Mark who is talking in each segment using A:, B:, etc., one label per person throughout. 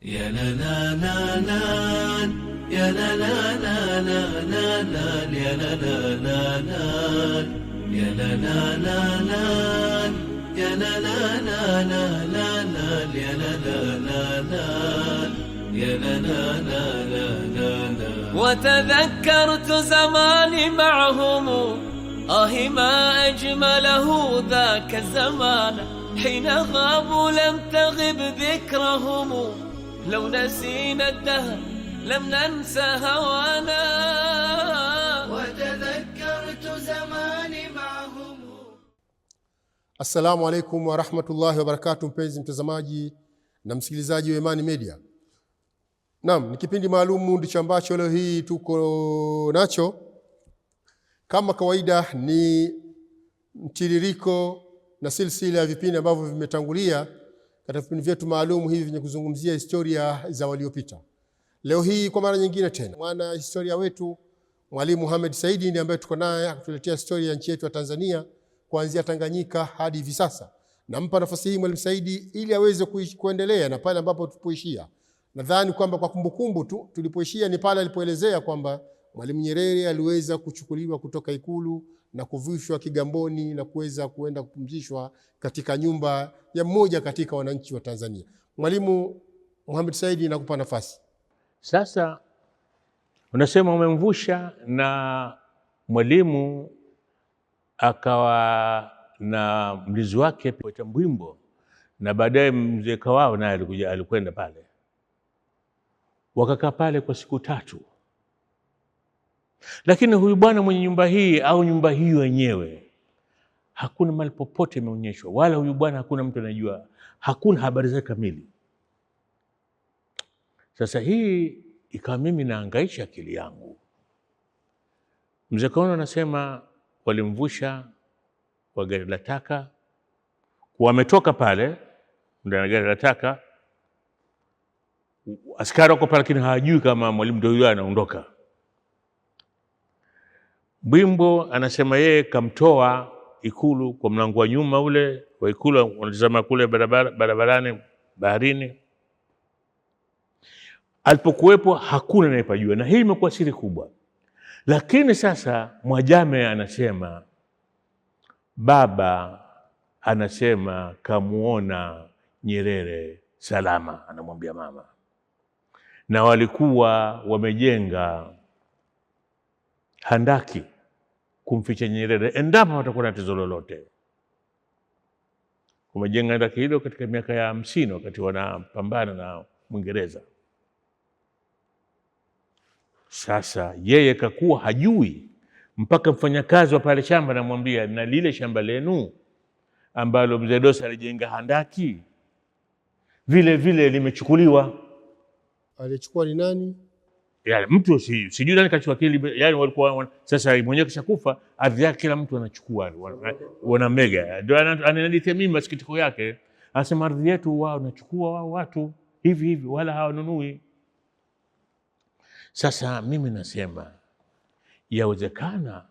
A: يا لا لا لا لا يا لا لا لا لا لا لا يا لا لا لا لا يا لا لا لا لا يا لا لا لا لا لا لا يا لا لا لا لا يا لا لا لا لا لا. وتذكرت زماني معهم ما أجمله ذاك الزمان حين غابوا لم تغب ذكرهم لو نسينا الدهر لم ننسى هوانا وتذكرت زماني معهم.
B: Assalamu alaikum wa rahmatullahi wa barakatuh, mpenzi mtazamaji na msikilizaji wa Imani Media. Naam, ni kipindi maalumu ndicho ambacho leo hii tuko nacho. Kama kawaida ni mtiririko na silsila ya vipindi ambavyo vimetangulia katika vipindi vyetu maalumu hivi vyenye kuzungumzia historia za waliopita. Leo hii kwa mara nyingine tena mwana historia wetu Mwalimu Mohamed Saidi ndiye ambaye tuko naye akutuletea historia ya nchi yetu ya Tanzania kuanzia Tanganyika hadi hivi sasa. Nampa nafasi hii Mwalimu Saidi ili aweze kuendelea na pale ambapo tulipoishia. Nadhani kwamba kwa kumbukumbu tu tulipoishia ni pale alipoelezea kwamba Mwalimu Nyerere aliweza kuchukuliwa kutoka Ikulu na kuvishwa Kigamboni na kuweza kuenda kupumzishwa katika nyumba ya mmoja katika wananchi wa Tanzania. Mwalimu Mohamed Saidi, nakupa nafasi.
C: Sasa unasema umemvusha na Mwalimu akawa na mlinzi wake kwa Mbwimbo, na baadaye mzee Kawao naye alikwenda pale, wakakaa pale kwa siku 3. Lakini huyu bwana mwenye nyumba hii au nyumba hii wenyewe hakuna mahali popote imeonyeshwa, wala huyu bwana hakuna mtu anajua, hakuna habari zake kamili. Sasa hii ikawa mimi naangaisha akili yangu. Mzee Kaona anasema walimvusha kwa gari la taka, wametoka pale ndani ya gari la taka, askari wako pale lakini hawajui kama Mwalimu ndio yule anaondoka. Mbwimbo anasema yeye kamtoa Ikulu kwa mlango wa nyuma ule wa Ikulu, wanatazama kule barabarani baharini. Alipokuwepo hakuna anayepajua, na hii imekuwa siri kubwa. Lakini sasa Mwajame anasema baba anasema kamuona Nyerere salama, anamwambia mama, na walikuwa wamejenga handaki kumficha Nyerere endapo watakuwa na tatizo lolote. Wamejenga handaki hilo katika miaka ya 50 wakati wanapambana na Mwingereza. Sasa yeye kakuwa hajui mpaka mfanyakazi wa pale shamba anamwambia, na lile shamba lenu ambalo Mzee Dosa alijenga handaki vile vile limechukuliwa.
B: Alichukua ni nani?
C: Yaani mtu sijui nani kachukua kile, yani walikuwa sasa mwenyewe kishakufa, ardhi yake kila mtu anachukua, wana mega. Ndio ananiletea mimi masikitiko yake. Anasema ardhi yetu wao wanachukua wao watu hivi hivi, wala hawanunui. Sasa mimi nasema yawezekana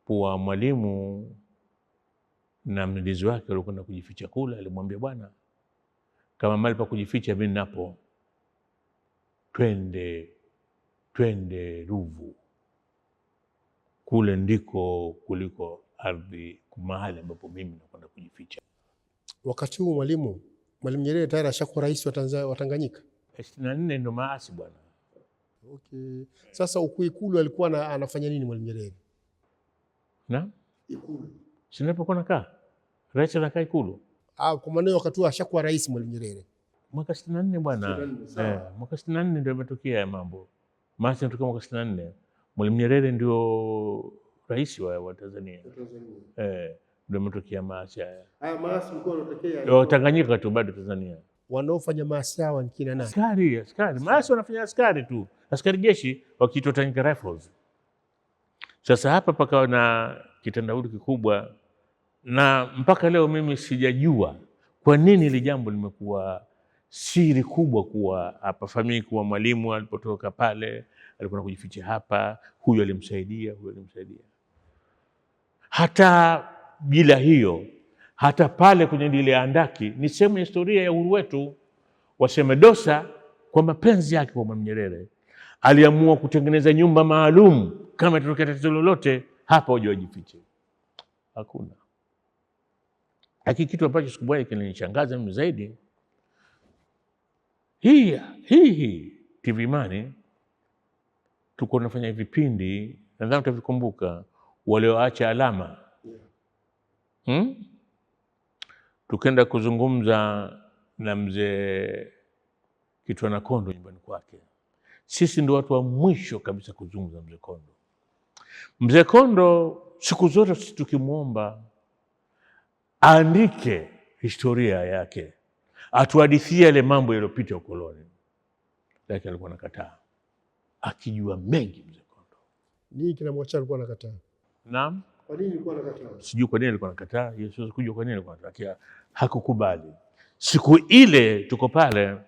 C: kwa Mwalimu na mlinzi wake walikuwa kujificha kula, alimwambia bwana, kama mali pa kujificha mimi napo, twende Ruvu, kule ndiko kuliko ardhi mahali ambapo mimi nakwenda kujificha.
B: Wakati huu Mwalimu Nyerere tayari ashakuwa rais wa Tanganyika.
C: 64 ndo maasi bwana.
B: Okay. Sasa Ikulu alikuwa anafanya nini Mwalimu Nyerere?
C: Na Ikulu sinapokuwa nakaa rais anakaa Ikulu.
B: Kwa maana wakati huo ashakuwa rais Mwalimu Nyerere.
C: Mwaka 64 bwana. Mwaka 64 ndio yametokea ya mambo. Maasi yanatoka mwaka 64. Mwalimu Nyerere ndio rais wa Tanzania. Ndio yametokea maasi haya.
B: Haya maasi mlikuwa yanatokea
C: Tanganyika tu, bado Tanzania.
B: Wanaofanya maasi hawa ni kina nani?
C: Askari. Maasi wanafanya askari tu. Askari jeshi wakiitwa Tanganyika Rifles. Sasa hapa pakawa na kitendawili kikubwa, na mpaka leo mimi sijajua kwa nini ile jambo limekuwa siri kubwa, kuwa hapa famii, kuwa Mwalimu alipotoka pale alikuwa kujificha hapa, huyu alimsaidia. Hata bila hiyo, hata pale kwenye ile handaki ni sehemu ya historia ya uhuru wetu. waseme Dosa kwa mapenzi yake kwa Mwalimu Nyerere aliamua kutengeneza nyumba maalum, kama itatokea tatizo lolote hapa uje wajifiche. Hakuna. Lakini kitu ambacho siku moja kilinishangaza mimi zaidi, hii TV Imani tuko tunafanya vipindi, nadhani utavikumbuka, walioacha alama. Tukenda kuzungumza na mzee Kitwana Kondo nyumbani kwake. Sisi ndio watu wa mwisho kabisa kuzungumza mzee Kondo. Mzee Kondo siku zote sisi tukimwomba aandike historia yake, atuhadithia ile mambo yaliyopita ukoloni, lakini alikuwa anakataa, akijua mengi mzee Kondo.
B: Nini kinamwacha alikuwa anakataa?
C: Naam.
B: Kwa nini alikuwa anakataa?
C: Sijui kwa nini alikuwa anakataa, Yesu kujua kwa nini alikuwa anakataa, hakukubali. Siku ile tuko pale,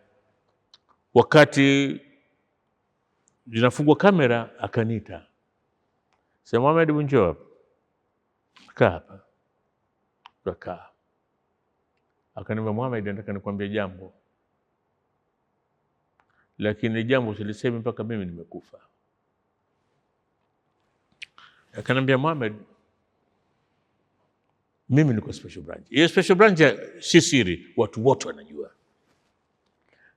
C: wakati zinafungwa kamera, akaniita, sema Mohamed, njoo hapa. Kaa hapa. Tukaa. Akaniambia, Mohamed, nataka nikwambie jambo, lakini jambo silisemi mpaka mimi nimekufa. Akaniambia, Mohamed, mimi niko special branch. Hiyo special branch si siri, watu wote wanajua.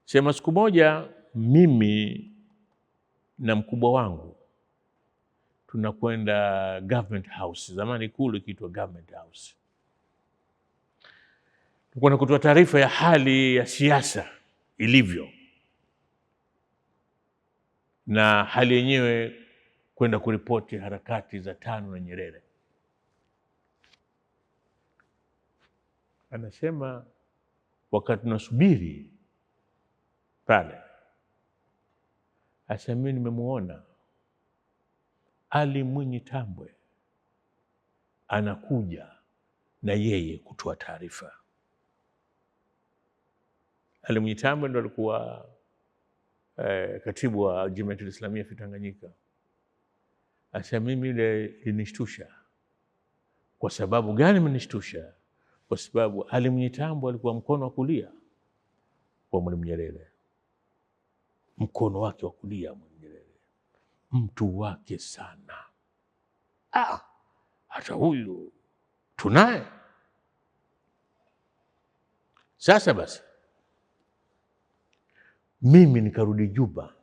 C: Sema siku moja mimi na mkubwa wangu tunakwenda Government House, zamani Ikulu ikiitwa Government House. Tunakwenda kutoa taarifa ya hali ya siasa ilivyo, na hali yenyewe kwenda kuripoti harakati za TANU na Nyerere. Anasema wakati tunasubiri pale, asa mimi nimemuona Ali Mwinyi Tambwe anakuja na yeye kutoa taarifa. Ali Mwinyi Tambwe ndo alikuwa katibu wa Jamiatul Islamia fi Tanganyika. Asa mimi ile ilinishtusha. Kwa sababu gani imenishtusha? Kwa sababu Ali Mwinyi Tambwe alikuwa mkono wa kulia wa Mwalimu Nyerere. Mkono wake wa kulia Mwalimu Nyerere. Mtu wake sana. Hata huyu tunaye. Sasa basi mimi nikarudi Juba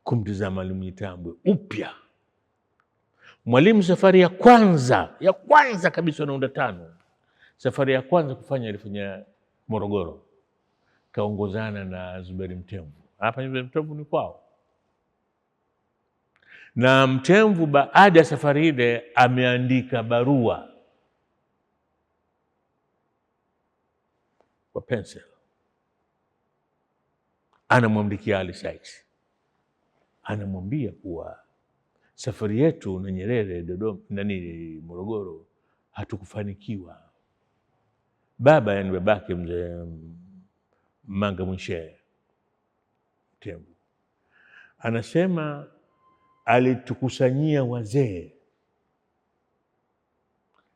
C: kumtizama Mwalimu Mwinyi Tambwe upya. Mwalimu safari ya kwanza kabisa naunda TANU, safari ya kwanza kufanya alifanya Morogoro, kaongozana na Zuberi Mtemvu. Hapa Zuberi Mtemvu ni kwao. Na Mtemvu baada ya safari ile ameandika barua kwa pencil, anamwandikia Ali Sykes, anamwambia kuwa safari yetu na Nyerere Dodoma Morogoro hatukufanikiwa. Baba, yani babake mzee Manga Mwishe Mtemvu, anasema alitukusanyia wazee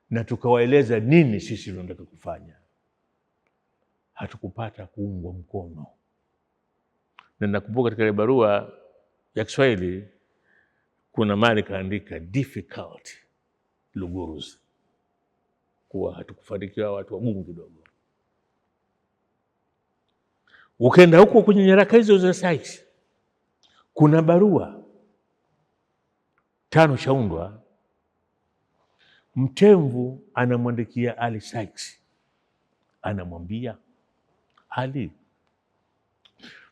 C: na tukawaeleza nini sisi tunataka kufanya, hatukupata kuungwa mkono. Na nakumbuka katika ile barua ya Kiswahili kuna mali kaandika difficult Lugurus, kuwa hatukufanikiwa watu wagumu kidogo. Ukenda huko kwenye nyaraka hizo za Sykes, kuna barua TANU shaundwa, Mtemvu anamwandikia Ali Sykes, anamwambia Ali,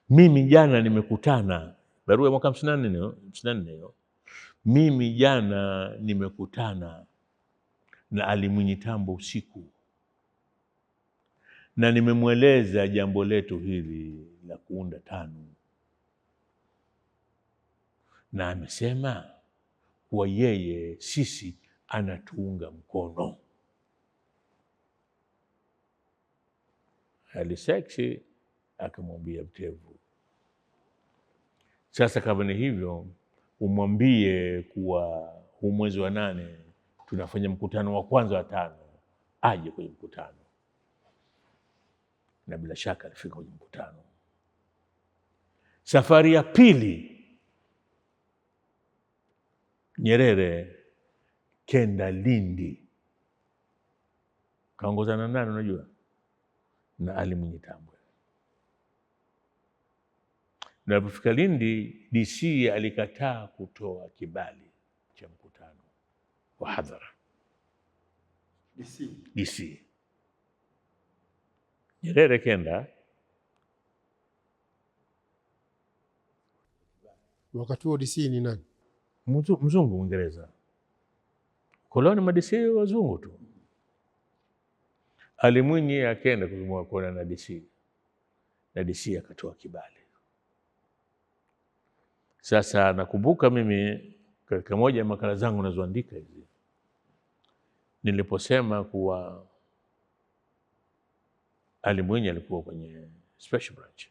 C: mimi jana nimekutana, barua ya mwaka 54 hiyo, mimi jana nimekutana na Ali Mwinyi Tambwe usiku, na nimemweleza jambo letu hili la kuunda TANU, na amesema kuwa yeye sisi anatuunga mkono. Ali Sykes akamwambia Mtemvu, sasa kama ni hivyo, umwambie kuwa huu mwezi wa 8 tunafanya mkutano wa kwanza wa TANU, aje kwenye mkutano. na bila shaka alifika kwenye mkutano. Safari ya pili, Nyerere kenda Lindi, kaongozana nani unajua? Na Ali Mwinyi Tambwe. Na alipofika Lindi, DC alikataa kutoa kibali cha mkutano wa hadhara. DC. Nyerere kenda.
B: Wakati huo DC ni nani?
C: Mzungu, Mwingereza. Koloni ma-DC wazungu tu. Ali Mwinyi akenda kuona na DC. Na DC akatoa kibali. Sasa nakumbuka mimi katika moja ya makala zangu nazoandika hizi, niliposema kuwa Ali Mwinyi alikuwa kwenye special branch,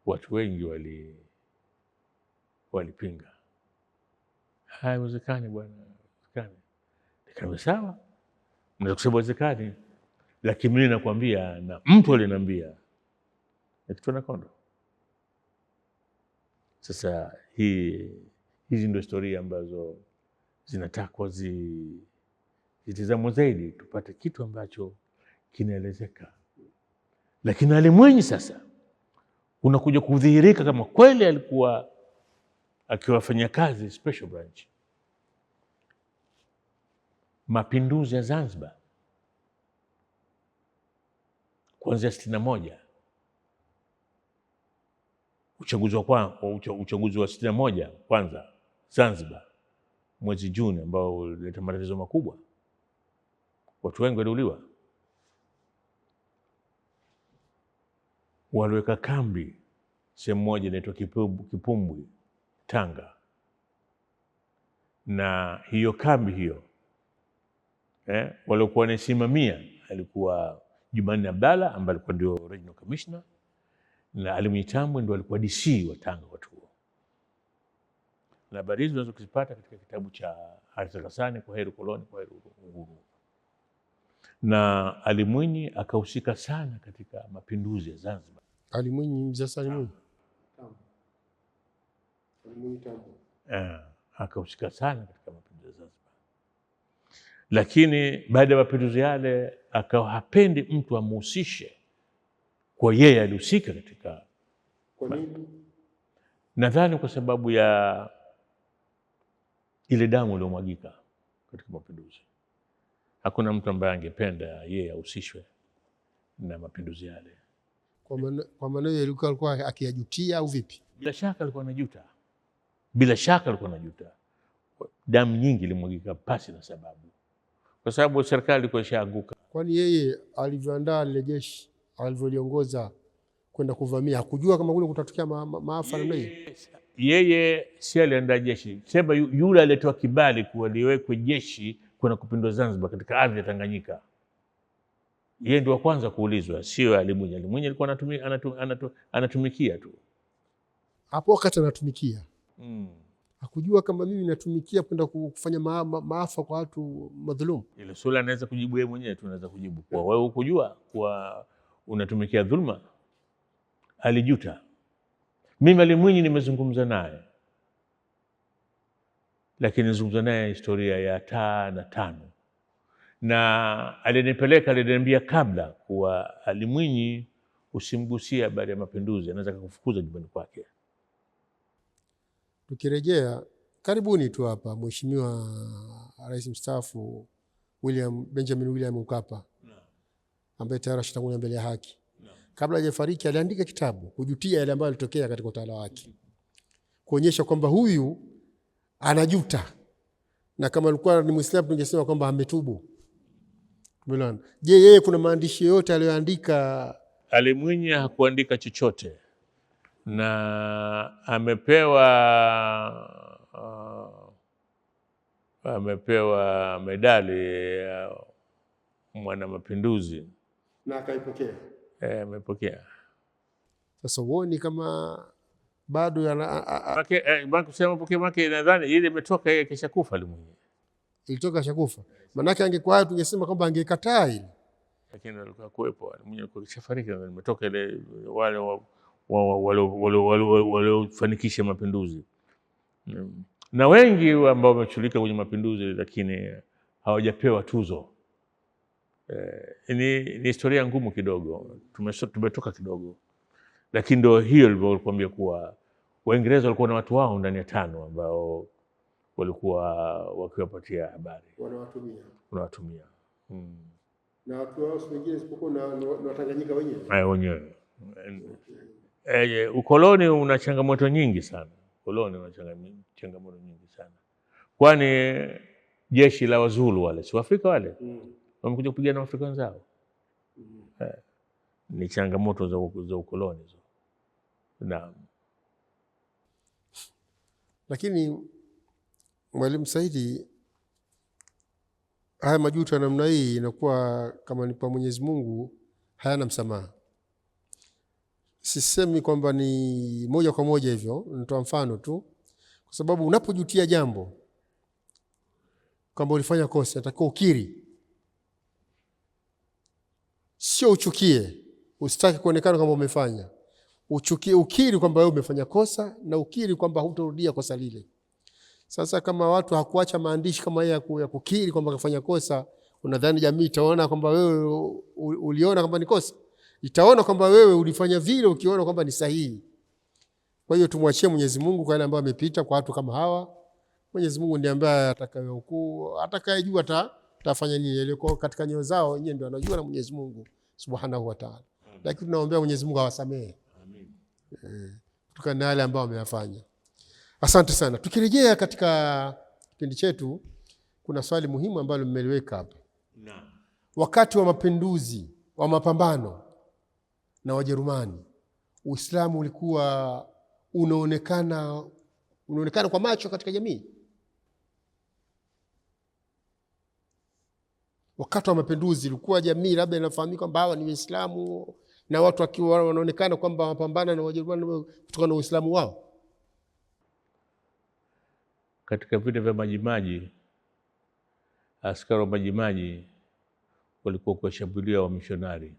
C: watu wengi walipinga. Haiwezekani bwana, haiwezekani. Nikamwambia sawa, mnaweza kusema haiwezekani, lakini mimi nakwambia na mtu aliniambia Kitwana Kondo. Sasa hizi ndio historia ambazo zinatakwa zitizamwe zaidi, tupate kitu ambacho kinaelezeka. Lakini Ali Mwinyi sasa unakuja kudhihirika kama kweli alikuwa akiwafanyia kazi special branch. Mapinduzi ya Zanzibar kuanzia 61, uchaguzi wa 61 kwanza Zanzibar mwezi Juni, ambao ulileta matatizo makubwa, watu wengi waliuliwa. Waliweka kambi sehemu moja inaitwa Kipumbwi, Tanga, na hiyo kambi hiyo waliokuwa wanasimamia alikuwa Jumanne Abdalla ambaye alikuwa ndio regional commissioner, na Ali Mwinyi Tambwe ndio alikuwa DC wa Tanga watu huo. Na habari hizo unaweza kuzipata katika kitabu cha Harith al-Ghassani, Kwa Heri Koloni, Kwa Heri Uhuru. Na Ali Mwinyi akahusika sana katika mapinduzi ya Zanzibar.
B: Ali Mwinyi, mzee Ali Mwinyi Tambwe
C: akahusika sana katika mapinduzi ya Zanzibar, lakini baada ya mapinduzi yale akawa hapendi mtu amuhusishe kwa yeye alihusika katika.
B: Kwa nini?
C: Nadhani kwa sababu ya ile damu iliyomwagika katika mapinduzi. Hakuna mtu ambaye angependa yeye ahusishwe na mapinduzi yale.
B: Kwa maana yeye alikuwa akiyajutia au vipi?
C: Bila shaka alikuwa anajuta. Bila shaka alikuwa anajuta. Damu nyingi ilimwagika pasi na sababu, kwa sababu serikali ilikuwa ishaanguka.
B: Kwani yeye alivyoandaa lile jeshi, alivyoliongoza kwenda kuvamia, hakujua kama kule kutatokea maafa namna hiyo?
C: Yeye si aliandaa jeshi, sema yule alitoa kibali kuwa liwekwe jeshi kwenda kupindua Zanzibar katika ardhi ya Tanganyika. Yeye ndio wa kwanza kuulizwa, sio Ali Mwinyi. Ali Mwinyi alikuwa anatumikia tu.
B: Hapo wakati anatumikia hakujua kama mimi natumikia kwenda kufanya maafa kwa watu madhulumu.
C: Ile swali anaweza kujibu yeye mwenyewe tu, anaweza kujibu kwa wewe hukujua kuwa unatumikia dhulma. Alijuta. Mimi Ali Mwinyi nimezungumza naye, lakini nizungumza naye historia ya 5 na aliniambia kabla kuwa Ali Mwinyi usimgusia habari ya mapinduzi, anaweza kukufukuza nyumbani kwake.
B: Tukirejea karibuni tu hapa, Mheshimiwa Rais mstaafu Benjamin William Mkapa ambaye tayari ashatangulia mbele ya haki, kabla hajafariki aliandika kitabu kujutia yale ambayo yalitokea katika utawala wake, kuonyesha kwamba huyu anajuta, na kama alikuwa ni Muislamu tungesema kwamba ametubu. Umeona? Je, yeye kuna maandishi yote aliyoandika?
C: Ali Mwinyi hakuandika chochote, na amepewa medali ya mwana mapinduzi
B: na akaipokea.
C: Amepokea.
B: Sasa uone kama bado
C: kusema pokea make, nadhani ile imetoka yeye kisha kufa. Ali Mwinyi
B: ilitoka shakufa, manake angekuwa tungesema kwamba angekataa ile,
C: lakini walikuwa kuwepo. Mwenye kishafariki, nimetoka ile wale waliofanikisha mapinduzi, na wengi ambao wameshughulika kwenye mapinduzi lakini hawajapewa tuzo. Ni historia ngumu kidogo, tumetoka kidogo, lakini ndio hiyo nilivyokuambia kuwa Waingereza walikuwa na watu wao ndani ya tano ambao walikuwa wakiwapatia habari, wanawatumia
B: na watu wao wengine isipokuwa na Watanganyika wenyewe.
C: Ukoloni una changamoto nyingi sana. Changamoto nyingi sana, kwani jeshi la Wazulu wale si Waafrika wale wamekuja kupigana na Waafrika wenzao. Ni changamoto za ukoloni hizo. Naam.
B: Lakini Mwalimu Saidi, haya majuto ya namna hii inakuwa kama ni kwa Mwenyezi Mungu hayana msamaha. Sisemi kwamba ni moja kwa moja hivyo, nitoa mfano tu, kwa sababu unapojutia jambo kwamba ulifanya kosa, unatakiwa ukiri, sio uchukie, usitaki kuonekana kwamba umefanya. Ukiri kwamba wewe umefanya kosa na ukiri kwamba hutarudia kosa lile. Sasa kama watu hakuacha maandishi kama haya ya kukiri kwamba kafanya kosa, unadhani jamii itaona kwamba wewe uliona kwamba ni kosa? Itaona kwamba wewe ulifanya vile ukiona kwamba ni sahihi. Kwa hiyo tumwachie Mwenyezi Mungu kwa yale ambayo amepita kwa watu kama hawa. Mwenyezi Mungu ndiye ambaye atakayejua atafanya nini. Ile kwa katika nyoyo zao wenyewe ndio wanajua, na Mwenyezi Mungu Subhanahu wa Ta'ala. Lakini tunaombea Mwenyezi Mungu awasamehe. Amin. Kutokana na yale ambayo wameyafanya. Asante sana. Tukirejea katika kipindi chetu, kuna swali muhimu ambalo mmeliweka hapa. Naam. Wakati wa mapinduzi wa mapambano na Wajerumani, Uislamu ulikuwa unaonekana kwa macho katika jamii. Wakati wa mapinduzi ilikuwa jamii labda inafahamika kwamba hawa ni Waislamu, na watu wakiwa wanaonekana kwamba wapambana na Wajerumani kutokana na Uislamu wao.
C: Katika vita vya Majimaji, askari wa Majimaji walikuwa kuwashambulia wamishonari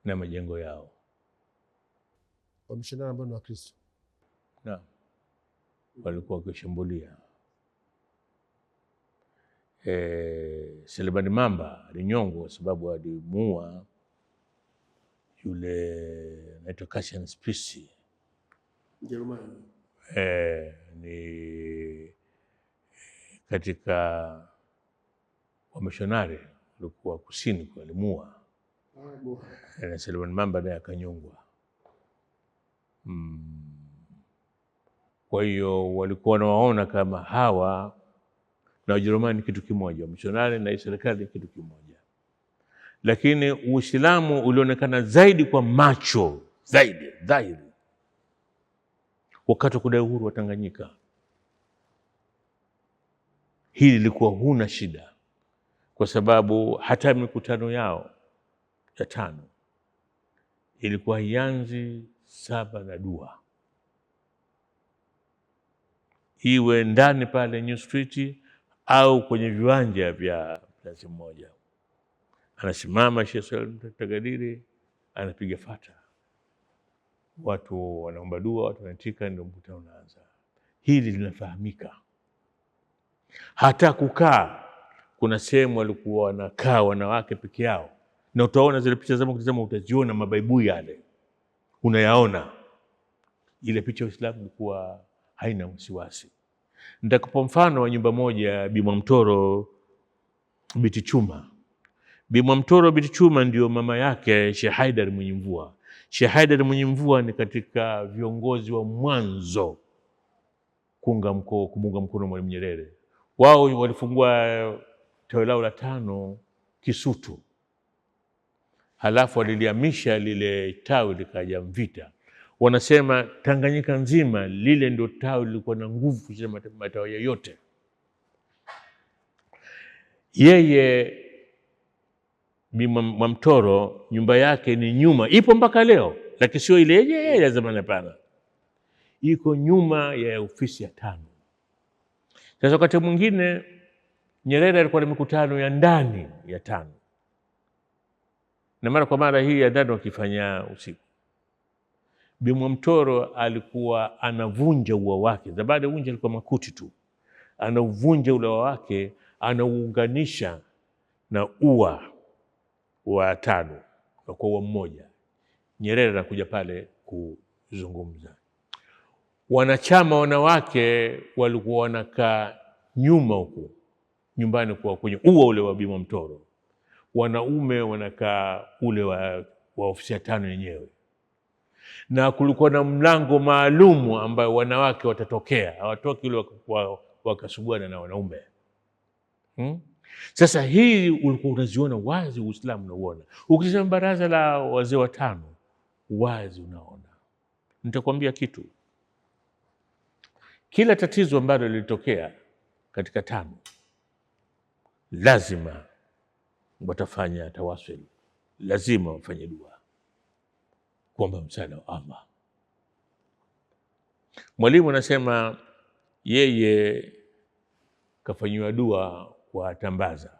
C: na majengo yao.
B: Wamishonari ambao ni Wakristo.
C: Naam. Walikuwa wakishambulia. Selemani Mamba alinyongwa kwa sababu alimuua yule anaitwa Cassian Spisi,
B: Mjerumani.
C: Ni katika wamishonari walikuwa kusini kwa alimuua. Na Selemani Mamba naye akanyongwa. Kwa hiyo walikuwa wanawaona kama hawa na Wajerumani kitu kimoja, wamishonari na serikali kitu kimoja. Lakini Uislamu ulionekana zaidi kwa macho, dhahiri wakati wa kudai uhuru wa Tanganyika. Hili lilikuwa huna shida, kwa sababu hata mikutano yao ya 5 ilikuwa ianzi 7 na dua, iwe ndani pale New Street au kwenye viwanja vya Mnazi Mmoja. Anasimama Sheikh Salim Tagadiri, anapiga fata, watu wanaomba dua, watu wanatika, ndio mkutano unaanza. Hili linafahamika. Hata kukaa, kuna sehemu walikuwa wanakaa wanawake peke yao, na utaona zile picha zao, ukitazama utaziona mabaibui yale, unayaona. Ile picha ya Uislamu ilikuwa haina wasiwasi. Nitakupa mfano wa nyumba moja Bi Mwamtoro Biti Chuma. Bi Mwamtoro Biti Chuma ndio mama yake Sheikh Haidar Mwenye Mvua. Sheikh Haidar Mwenye Mvua ni katika viongozi wa mwanzo kumuunga mkono Mwalimu Nyerere. Wao walifungua tawi lao la 5 Kisutu. Halafu waliliamisha lile tawi likaja Mvita. Wanasema Tanganyika nzima lile ndio tawi lilikuwa na nguvu kushinda matawi yote. Yeye Bi Mwamtoro nyumba yake ni nyuma, ipo mpaka leo, lakini sio ile ya zamani, hapana. Iko nyuma ya ofisi ya 5. Sasa wakati mwingine Nyerere alikuwa na mikutano ya ndani ya 5, na mara kwa mara hii adhana wakifanya usiku. Bi Mwamtoro alikuwa anavunja ua wake, zabadi vunja alikuwa makuti tu, anauvunja ule ua wake, anauunganisha na ua wa 5 kwa ua mmoja. Nyerere anakuja pale kuzungumza. Wanachama wanawake walikuwa wanakaa nyuma huku nyumbani kwa kwenye ua ule wa Bi Mwamtoro, wanaume wanakaa ule wa ofisi ya 5 yenyewe, na kulikuwa na mlango maalumu ambayo wanawake watatokea, hawatoki ule wakasuguana na wanaume. Sasa hii ulikuwa unaziona wazi, Uislamu unauona. Ukisema baraza la wazee wa 5 wazi unaona. Nitakwambia kitu, kila tatizo ambalo lilitokea katika 5 lazima watafanya tawasul, lazima wafanye dua kuomba msaada wa Allah. Mwalimu anasema yeye kafanyiwa dua kwa tambaza,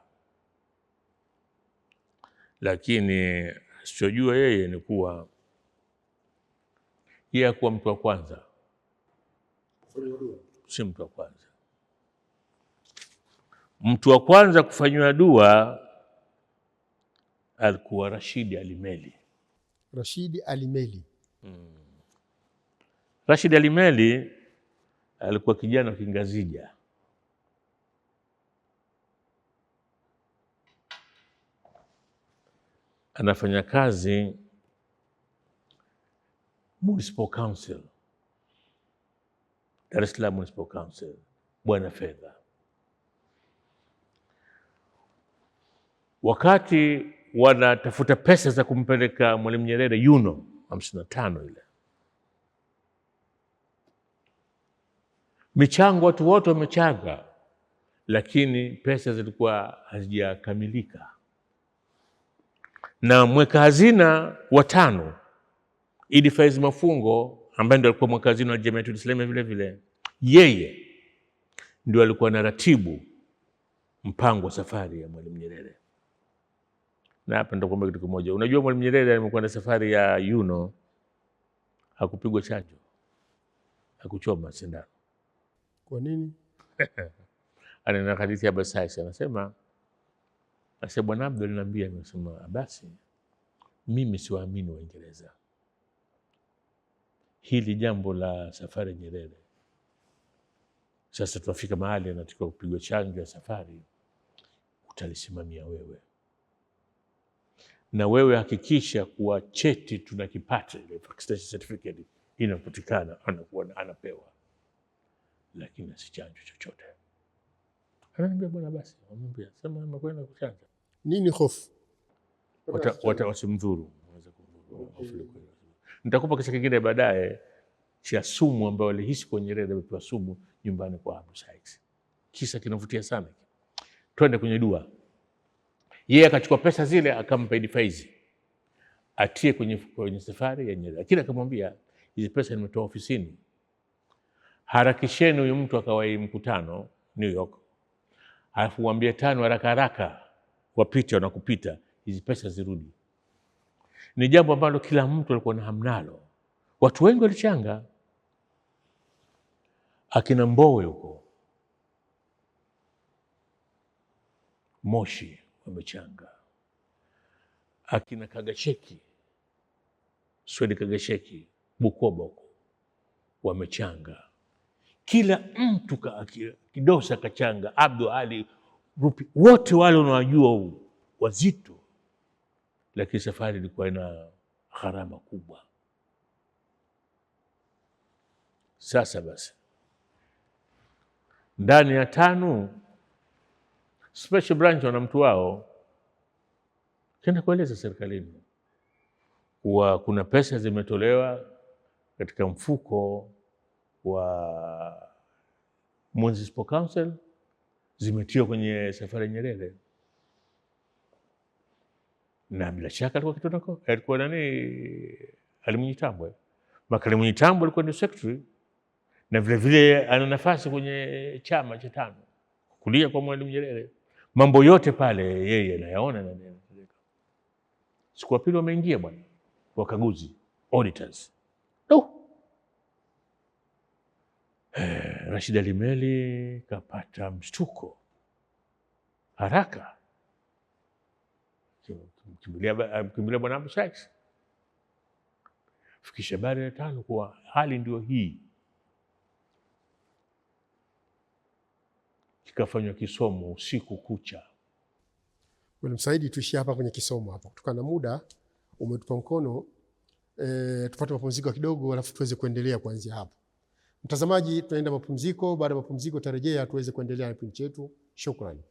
C: lakini sichojua yeye ni kuwa yeye hakuwa mtu wa kwanza. Si mtu wa kwanza. Mtu wa kwanza kufanyiwa dua alikuwa Rashidi Alimeli.
B: Rashidi Alimeli.
C: Rashidi Alimeli alikuwa kijana wa Kingazija. Anafanya kazi Municipal Council, Dar es Salaam Municipal Council, bwana fedha. Wakati wanatafuta pesa za kumpeleka Mwalimu Nyerere Yuno 55 ile, michango watu wote wamechanga, lakini pesa zilikuwa hazijakamilika. Na mweka hazina wa 5 Idi Faiz Mafungo, ambaye ndio alikuwa mweka hazina wa Jamiatul Islamia vile vile, yeye ndio alikuwa na ratibu mpango wa safari ya Mwalimu Nyerere. Na hapa ndio kwamba kitu kimoja, unajua Mwalimu Nyerere alikuwa na safari ya Yuno, hakupigwa chanjo, hakuchoma sindano.
B: Kwa nini?
C: Ana hadithi ya Basais, anasema Bwana Abdul aliniambia, anasema basi mimi siwaamini Waingereza. Hili jambo la safari Nyerere, sasa tunafika mahali anataka kupigwa chanjo ya safari, utalisimamia wewe. Na wewe hakikisha kuwa cheti tunakipata, ile vaccination certificate inapatikana, anakuwa anapewa, lakini si chanjo chochote. Ananiambia bwana, basi amwambia sema amekwenda kuchanja.
B: Nini hofu?
C: Wasimdhuru. Nitakupa kisa kingine baadaye cha sumu ambayo walihisi kwa Nyerere amepewa sumu nyumbani kwa Abu Sykes. Kisa kinavutia sana. Twende kwenye dua. Yeye akachukua pesa zile akampa Idi Faiz atie kwenye safari ya Nyerere, lakini akamwambia hizi pesa nimetoa ofisini, harakisheni huyu mtu akawahi mkutano New York, alafu waambie 5 haraka haraka wapite wanakupita, hizi pesa zirudi. Ni jambo ambalo kila mtu alikuwa na hamnalo. Watu wengi walichanga, akina Mbowe huko Moshi wamechanga, akina Kagasheki, Swedi Kagasheki Bukoba huko wamechanga, kila mtu Kidosa kachanga, Abdul Ali Rupi, wote wale unawajua wazito, lakini safari ilikuwa ina gharama kubwa. Sasa basi ndani ya 5 special branch wana mtu wao kenda kueleza serikalini kuwa kuna pesa zimetolewa katika mfuko wa Municipal Council, zimetiwa kwenye safari ya Nyerere. Na bila shaka alikuwa nani, Ali Mwinyi Tambwe. Makali Mwinyi Tambwe alikuwa ni secretary, na vile vile ana nafasi kwenye chama cha 5 kulia kwa Mwalimu Nyerere. Mambo yote pale yeye anayaona na nini. Siku ya pili wameingia bwana wakaguzi, auditors. No. Rashid Ali Meli kapata mshtuko haraka, mkimbilia bwana Abu Said, fikisha habari ya tano kuwa hali ndio hii. Kikafanywa kisomo usiku kucha.
B: Mwalimu Saidi, tuishie hapa kwenye kisomo hapa, kutokana na muda umetupa mkono. Tupate mapumziko kidogo, alafu tuweze kuendelea kuanzia hapo. Mtazamaji, tunaenda mapumziko. Baada ya mapumziko tarejea tuweze kuendelea na kipindi chetu. Shukrani.